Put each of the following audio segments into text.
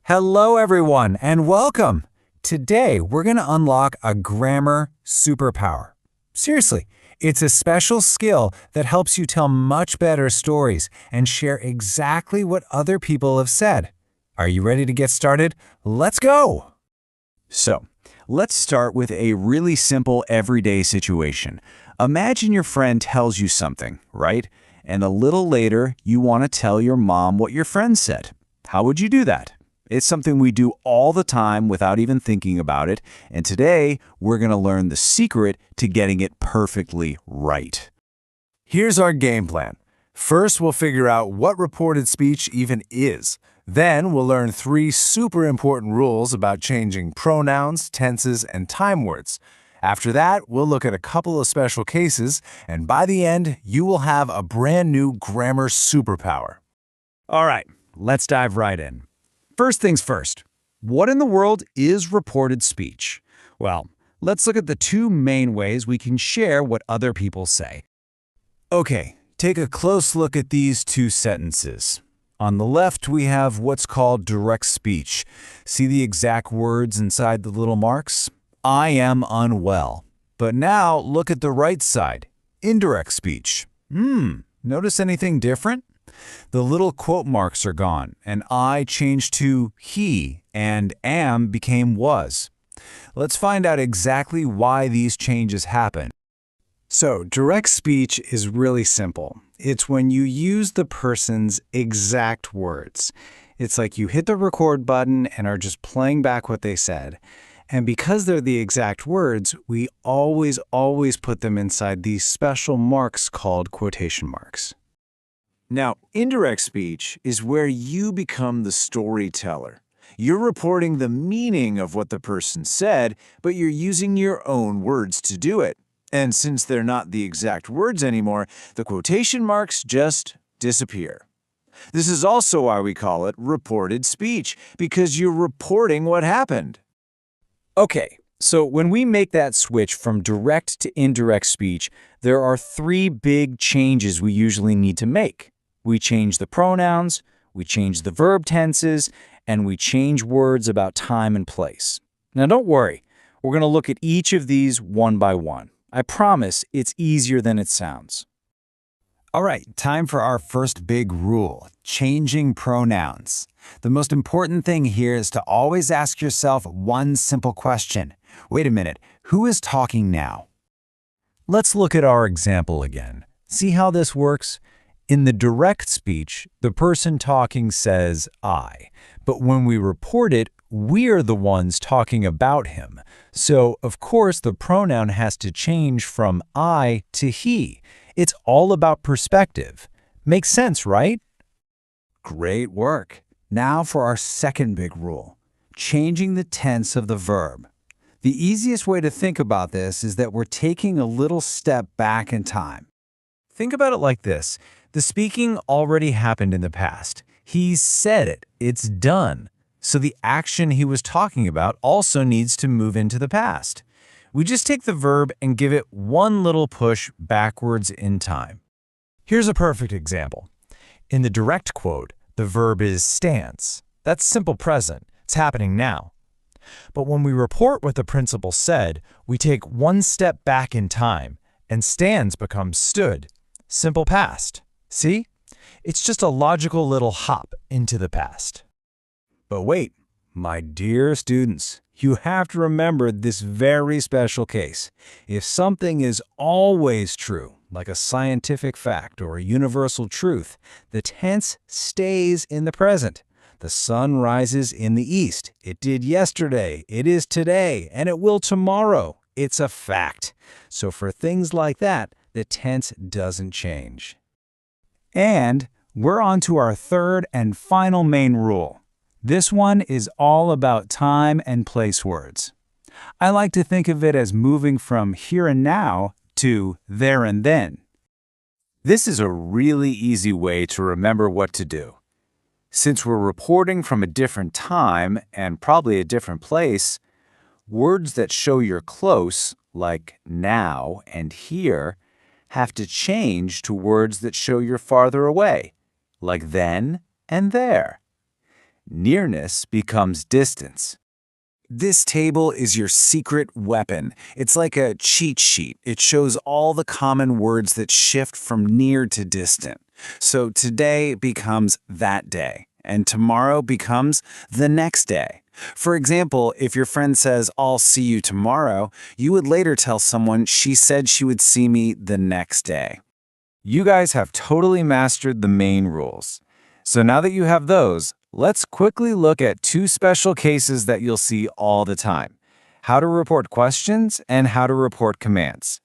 Hello, everyone, and welcome. Today, we're going to unlock a grammar superpower. Seriously, it's a special skill that helps you tell much better stories and share exactly what other people have said. Are you ready to get started? Let's go! So, let's start with a really simple everyday situation. Imagine your friend tells you something, right? And a little later, you want to tell your mom what your friend said. How would you do that? It's something we do all the time without even thinking about it, and today we're going to learn the secret to getting it perfectly right. Here's our game plan. First, we'll figure out what reported speech even is. Then, we'll learn 3 super important rules about changing pronouns, tenses, and time words. After that, we'll look at a couple of special cases, and by the end, you will have a brand new grammar superpower. All right, let's dive right in. First things first, what in the world is reported speech? Well, let's look at the 2 main ways we can share what other people say. Okay, take a close look at these 2 sentences. On the left, we have what's called direct speech. See the exact words inside the little marks? I am unwell. But now, look at the right side, indirect speech. Notice anything different? The little quote marks are gone, and I changed to he, and am became was. Let's find out exactly why these changes happen. So, direct speech is really simple. It's when you use the person's exact words. It's like you hit the record button and are just playing back what they said. And because they're the exact words, we always put them inside these special marks called quotation marks. Now, indirect speech is where you become the storyteller. You're reporting the meaning of what the person said, but you're using your own words to do it. And since they're not the exact words anymore, the quotation marks just disappear. This is also why we call it reported speech, because you're reporting what happened. Okay, so when we make that switch from direct to indirect speech, there are 3 big changes we usually need to make. We change the pronouns, we change the verb tenses, and we change words about time and place. Now don't worry, we're going to look at each of these one by one. I promise it's easier than it sounds. All right, time for our first big rule, changing pronouns. The most important thing here is to always ask yourself one simple question. Wait a minute, who is talking now? Let's look at our example again. See how this works? In the direct speech, the person talking says I, but when we report it, we're the ones talking about him. So, of course, the pronoun has to change from I to he. It's all about perspective. Makes sense, right? Great work. Now for our second big rule, changing the tense of the verb. The easiest way to think about this is that we're taking a little step back in time. Think about it like this. The speaking already happened in the past. He said it. It's done. So the action he was talking about also needs to move into the past. We just take the verb and give it one little push backwards in time. Here's a perfect example. In the direct quote, the verb is stands. That's simple present. It's happening now. But when we report what the principal said, we take one step back in time, and stands becomes stood. Simple past. See? It's just a logical little hop into the past. But wait, my dear students, you have to remember this very special case. If something is always true, like a scientific fact or a universal truth, the tense stays in the present. The sun rises in the east. It did yesterday, it is today, and it will tomorrow. It's a fact. So for things like that, the tense doesn't change. And we're on to our third and final main rule. This one is all about time and place words. I like to think of it as moving from here and now to there and then. This is a really easy way to remember what to do. Since we're reporting from a different time and probably a different place, words that show you're close, like now and here, have to change to words that show you're farther away, like then and there. Nearness becomes distance. This table is your secret weapon. It's like a cheat sheet. It shows all the common words that shift from near to distant. So today becomes that day, and tomorrow becomes the next day. For example, if your friend says, "I'll see you tomorrow," you would later tell someone she said she would see me the next day. You guys have totally mastered the main rules. So now that you have those, let's quickly look at two special cases that you'll see all the time: how to report questions and how to report commands.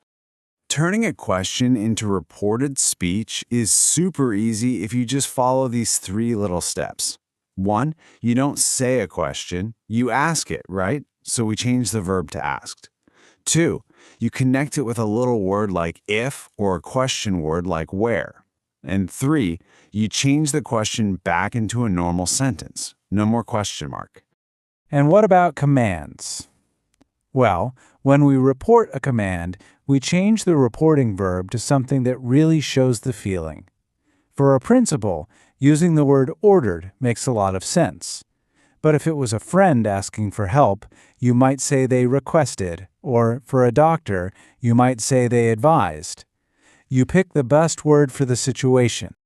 Turning a question into reported speech is super easy if you just follow these three little steps. 1, you don't say a question, you ask it, right? So we change the verb to asked. 2, you connect it with a little word like if or a question word like where. And 3, you change the question back into a normal sentence. No more question mark. And what about commands? Well, when we report a command, we change the reporting verb to something that really shows the feeling. For a principal, using the word ordered makes a lot of sense. But if it was a friend asking for help, you might say they requested, or for a doctor, you might say they advised. You pick the best word for the situation.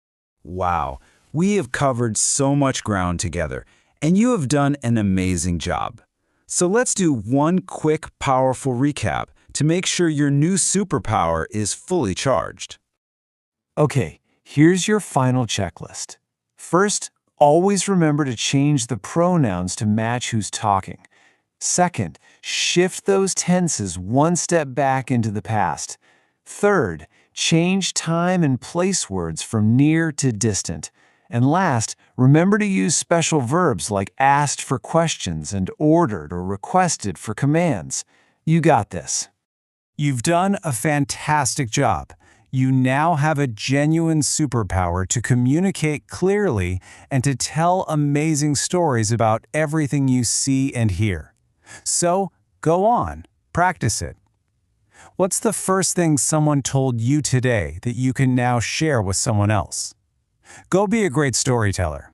Wow, we have covered so much ground together, and you have done an amazing job. So let's do one quick, powerful recap to make sure your new superpower is fully charged. Okay, here's your final checklist. First, always remember to change the pronouns to match who's talking. Second, shift those tenses one step back into the past. Third, change time and place words from near to distant. And last, remember to use special verbs like asked for questions and ordered or requested for commands. You got this. You've done a fantastic job. You now have a genuine superpower to communicate clearly and to tell amazing stories about everything you see and hear. So, go on, practice it. What's the first thing someone told you today that you can now share with someone else? Go be a great storyteller.